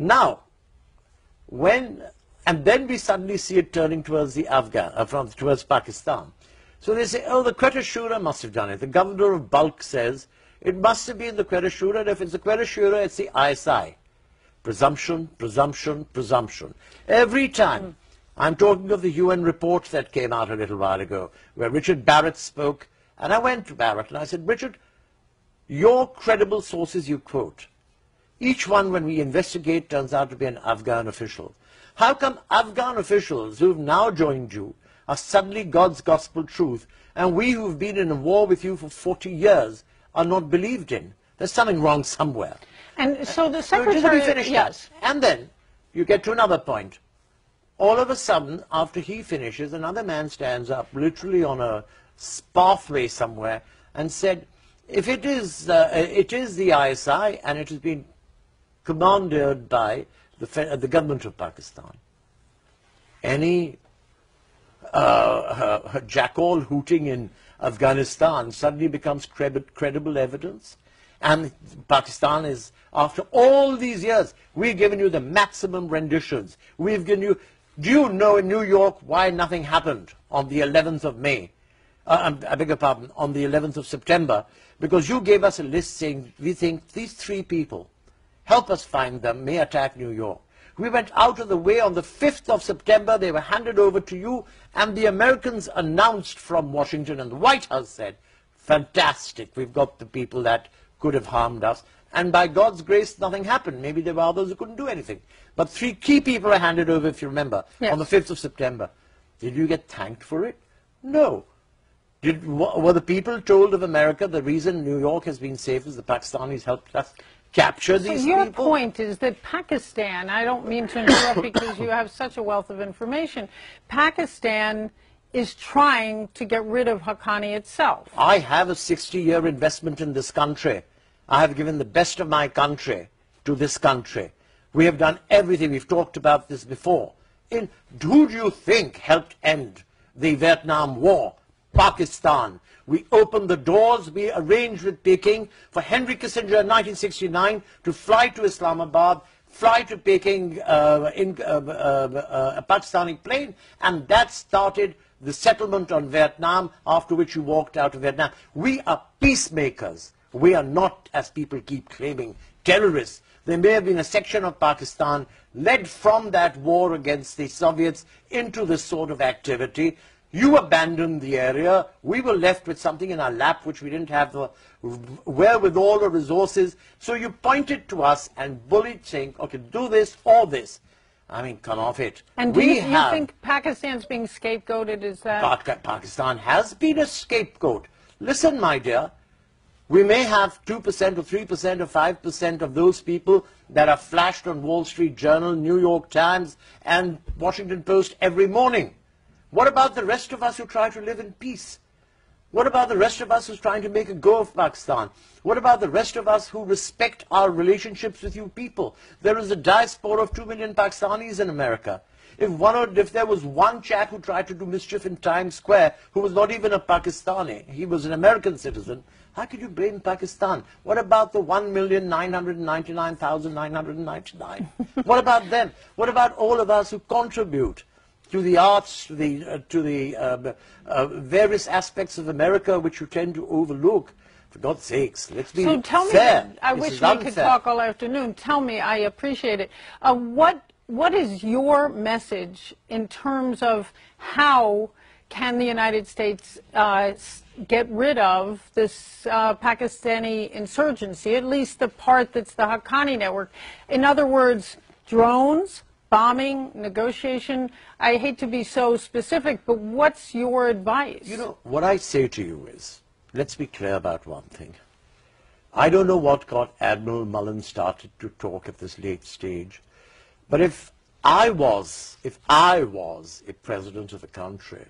Now, and then we suddenly see it turning towards the towards Pakistan. So they say, oh, the Quetta Shura must have done it. The governor of Balkh says, it must have been the Quetta Shura, and if it's the Quetta Shura, it's the ISI. Presumption, presumption, presumption. Every time. I'm talking of the UN report that came out a little while ago, where Richard Barrett spoke, and I went to Barrett and I said, Richard, your credible sources you quote, each one when we investigate turns out to be an Afghan official. How come Afghan officials who've now joined you are suddenly God's gospel truth, and we who've been in a war with you for 40 years are not believed in? There's something wrong somewhere. And so the Secretary... Just let me finish yes. that. And then you get to another point. All of a sudden, after he finishes, another man stands up, literally on a pathway somewhere, and said, if it is the ISI, and it has been commanded by the government of Pakistan, any jackal hooting in Afghanistan suddenly becomes credible evidence. And Pakistan is, after all these years, we've given you the maximum renditions. We've given you... Do you know in New York why nothing happened on the 11th of May? I beg your pardon, on the 11th of September? Because you gave us a list saying, we think these 3 people, help us find them, may attack New York. We went out of the way on the 5th of September, they were handed over to you, and the Americans announced from Washington, and the White House said, fantastic, we've got the people that could have harmed us. And by God's grace, nothing happened. Maybe there were others who couldn't do anything. But 3 key people were handed over, if you remember, yes, on the 5th of September. Did you get thanked for it? No. Were the people told of America the reason New York has been safe is the Pakistanis helped us capture these people? So your point is that Pakistan, I don't mean to interrupt because you have such a wealth of information, Pakistan is trying to get rid of Haqqani itself. I have a 60-year investment in this country. I have given the best of my country to this country. We have done everything. We've talked about this before. Who do you think helped end the Vietnam War? Pakistan. We opened the doors. We arranged with Peking for Henry Kissinger in 1969 to fly to Islamabad, fly to Peking in a Pakistani plane, and that started the settlement on Vietnam, after which you walked out of Vietnam. We are peacemakers. We are not, as people keep claiming, terrorists. There may have been a section of Pakistan led from that war against the Soviets into this sort of activity. You abandoned the area. We were left with something in our lap which we didn't have the wherewithal or resources. So you pointed to us and bullied, saying, okay, do this or this. I mean, come off it. And do you think Pakistan's being scapegoated? Is that... Pakistan has been a scapegoat. Listen, my dear, we may have 2% or 3% or 5% of those people that are flashed on Wall Street Journal, New York Times, and Washington Post every morning. What about the rest of us who try to live in peace? What about the rest of us who's trying to make a go of Pakistan? What about the rest of us who respect our relationships with you people? There is a diaspora of 2 million Pakistanis in America. If there was one chap who tried to do mischief in Times Square who was not even a Pakistani, he was an American citizen, how could you blame Pakistan? What about the 1,999,999? What about them? What about all of us who contribute to the arts, to the various aspects of America which you tend to overlook? For God's sakes, let's be fair. So tell me, I wish we could talk all afternoon. Tell me, I appreciate it. What is your message in terms of how can the United States get rid of this Pakistani insurgency, at least the part that's the Haqqani network? In other words, drones, bombing, negotiation. I hate to be so specific, but what's your advice? You know, what I say to you is, let's be clear about one thing. I don't know what got Admiral Mullen started to talk at this late stage, but if I was a president of a country,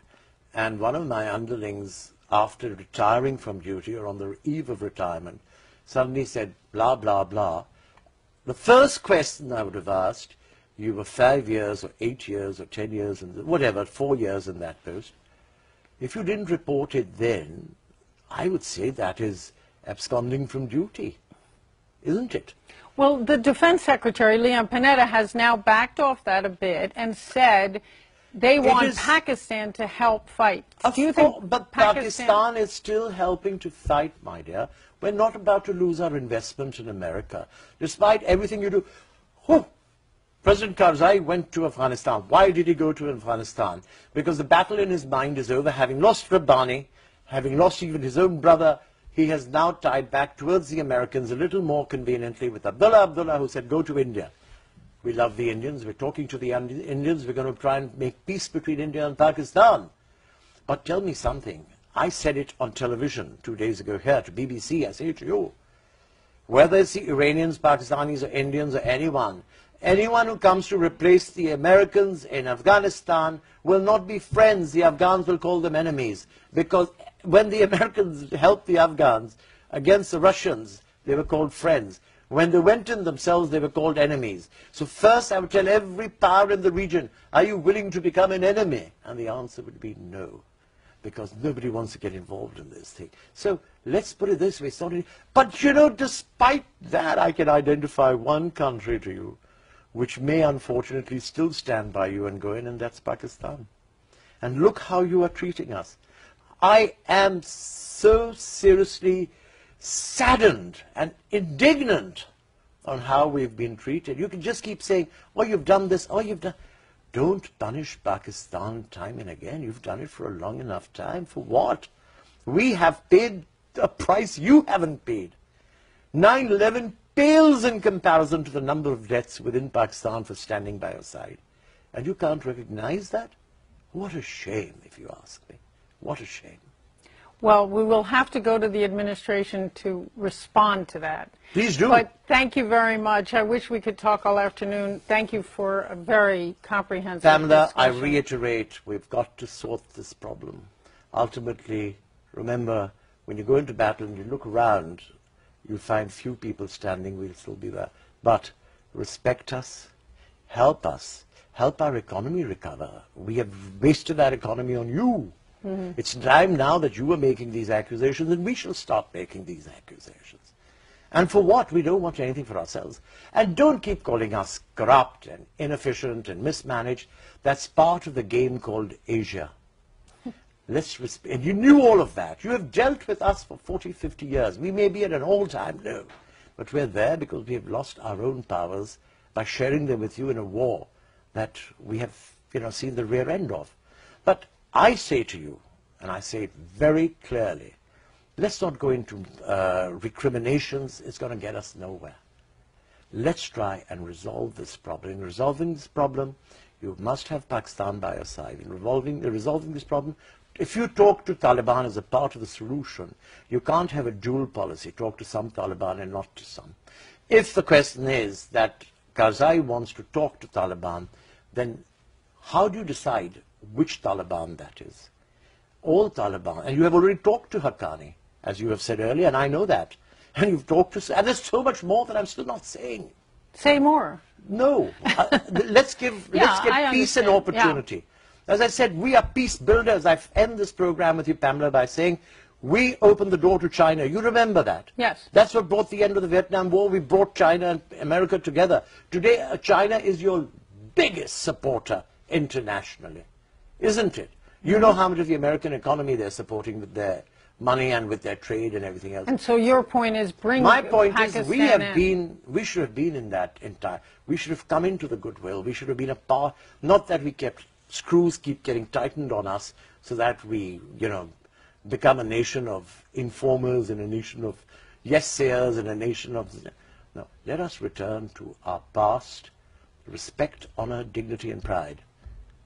and one of my underlings, after retiring from duty or on the eve of retirement, suddenly said, blah, blah, blah, the first question I would have asked, you were 5 years or 8 years or 10 years, whatever, 4 years in that post. If you didn't report it then, I would say that is absconding from duty, isn't it? Well, the Defense Secretary, Leon Panetta, has now backed off that a bit and said they want Pakistan to help fight. Do you think but Pakistan is still helping to fight, my dear. We're not about to lose our investment in America. Despite everything you do, President Karzai went to Afghanistan. Why did he go to Afghanistan? Because the battle in his mind is over. Having lost Rabbani, having lost even his own brother, he has now tied back towards the Americans a little more conveniently with Abdullah, who said, go to India. We love the Indians. We're talking to the Indians. We're going to try and make peace between India and Pakistan. But tell me something. I said it on television 2 days ago here to BBC. I say it to you. Whether it's the Iranians, Pakistanis, or Indians, or anyone who comes to replace the Americans in Afghanistan will not be friends. The Afghans will call them enemies. Because when the Americans helped the Afghans against the Russians, they were called friends. When they went in themselves, they were called enemies. So first I would tell every power in the region, are you willing to become an enemy? And the answer would be no. Because nobody wants to get involved in this thing. So let's put it this way. But you know, despite that, I can identify one country to you which may unfortunately still stand by you and go in, and that's Pakistan. And look how you are treating us. I am so seriously saddened and indignant on how we've been treated. You can just keep saying, oh, you've done this, oh, you've done... Don't punish Pakistan time and again. You've done it for a long enough time. For what? We have paid a price you haven't paid. 9/11 pales in comparison to the number of deaths within Pakistan for standing by your side. And you can't recognize that? What a shame, if you ask me. What a shame. Well, we will have to go to the administration to respond to that. Please do. But thank you very much. I wish we could talk all afternoon. Thank you for a very comprehensive Pamela, discussion. I reiterate, we've got to sort this problem. Ultimately, remember, when you go into battle and you look around, you'll find few people standing, we'll still be there. But respect us, help our economy recover. We have wasted our economy on you. Mm-hmm. It's time now that you are making these accusations, and we shall stop making these accusations. And for what? We don't want anything for ourselves. And don't keep calling us corrupt and inefficient and mismanaged. That's part of the game called Asia. And you knew all of that. You have dealt with us for 40, 50 years. We may be at an all-time low, but we're there because we have lost our own powers by sharing them with you in a war that we have, seen the rear end of. But I say to you, and I say it very clearly, let's not go into recriminations. It's going to get us nowhere. Let's try and resolve this problem. In resolving this problem, you must have Pakistan by your side. In resolving this problem, if you talk to Taliban as a part of the solution, you can't have a dual policy, talk to some Taliban and not to some. If the question is that Karzai wants to talk to Taliban, then how do you decide which Taliban that is? All Taliban. And you have already talked to Haqqani, as you have said earlier, and I know that. And you've talked to... And there's so much more that I'm still not saying. Say more. No. Let's give peace an opportunity. Yeah. As I said, we are peace builders. I end this program with you, Pamela, by saying we opened the door to China. You remember that? Yes. That's what brought the end of the Vietnam War. We brought China and America together. Today, China is your biggest supporter internationally, isn't it? You know how much of the American economy they're supporting with their money and with their trade and everything else. And so your point is bring My point Pakistan is we should have been in that entire... We should have come into the goodwill. We should have been a part... Not that we kept... Screws keep getting tightened on us so that we, become a nation of informers and a nation of yes-sayers and a nation of... No, let us return to our past, respect, honor, dignity and pride.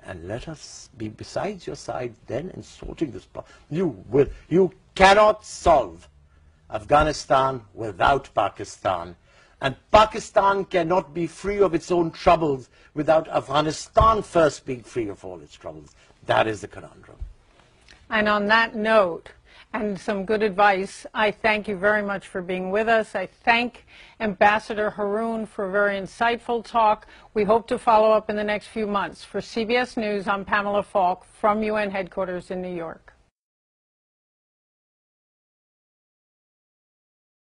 And let us be beside your side then in sorting this problem. You cannot solve Afghanistan without Pakistan. And Pakistan cannot be free of its own troubles without Afghanistan first being free of all its troubles. That is the conundrum. And on that note, and some good advice, I thank you very much for being with us. I thank Ambassador Haroon for a very insightful talk. We hope to follow up in the next few months. For CBS News, I'm Pamela Falk from UN headquarters in New York.